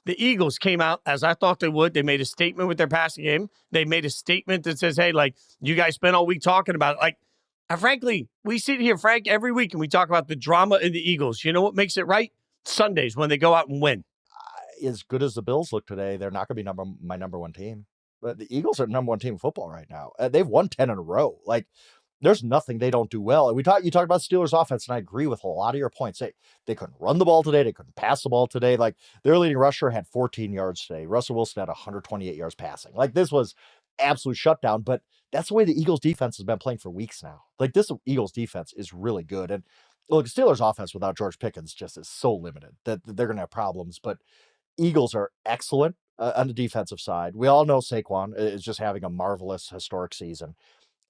the Eagles came out as I thought they would. They made a statement with their passing game. They made a statement that says, hey, like, you guys spent all week talking about it. Like, frankly, we sit here, Frank, every week and we talk about the drama in the Eagles. You know what makes it right? Sundays when they go out and win. As good as the Bills look today, they're not going to be my number one team. But the Eagles are number one team in football right now. They've won 10 in a row. Like, there's nothing they don't do well. And you talked about Steelers offense, and I agree with a lot of your points. They couldn't run the ball today. They couldn't pass the ball today. Like, their leading rusher had 14 yards today. Russell Wilson had 128 yards passing. Like, this was absolute shutdown. But that's the way the Eagles defense has been playing for weeks now. Like, this Eagles defense is really good. And look, the Steelers offense without George Pickens just is so limited that they're going to have problems. But Eagles are excellent on the defensive side. We all know Saquon is just having a marvelous historic season.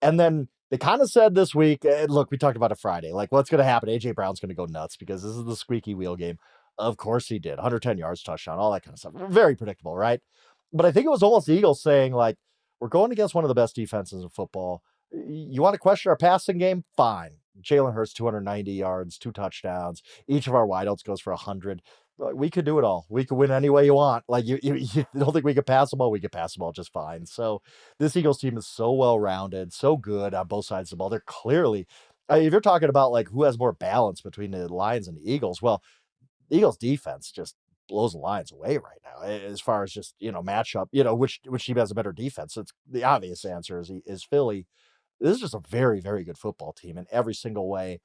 And then they kind of said this week, look, we talked about it Friday, like, what's going to happen? A.J. Brown's going to go nuts because this is the squeaky wheel game. Of course he did. 110 yards, touchdown, all that kind of stuff. Very predictable, right? But I think it was almost the Eagles saying, like, we're going against one of the best defenses in football. You want to question our passing game? Fine. Jalen Hurts, 290 yards, 2 touchdowns. Each of our wideouts goes for 100. We could do it all. We could win any way you want. Like, you don't think we could pass the ball? We could pass the ball just fine. So this Eagles team is so well-rounded, so good on both sides of the ball. They're clearly, if you're talking about, like, who has more balance between the Lions and the Eagles, well, the Eagles defense just blows the Lions away right now as far as just, matchup, which team has a better defense. It's the obvious answer is Philly. This is just a very, very good football team in every single way.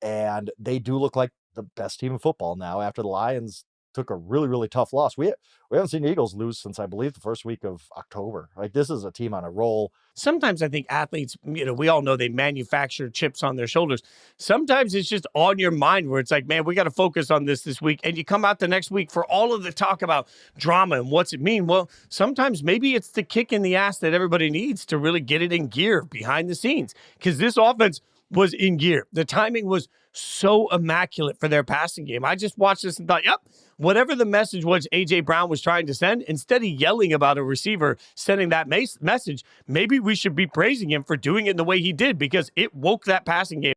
And they do look like the best team in football now after the Lions took a really, really tough loss. We haven't seen the Eagles lose since, I believe, the first week of October. Like, this is a team on a roll. Sometimes I think athletes, we all know they manufacture chips on their shoulders. Sometimes it's just on your mind where it's like, man, we got to focus on this week. And you come out the next week for all of the talk about drama and what's it mean. Well, sometimes maybe it's the kick in the ass that everybody needs to really get it in gear behind the scenes, because this offense was in gear. The timing was so immaculate for their passing game. I just watched this and thought, yep, whatever the message was A.J. Brown was trying to send, instead of yelling about a receiver sending that message, maybe we should be praising him for doing it the way he did, because it woke that passing game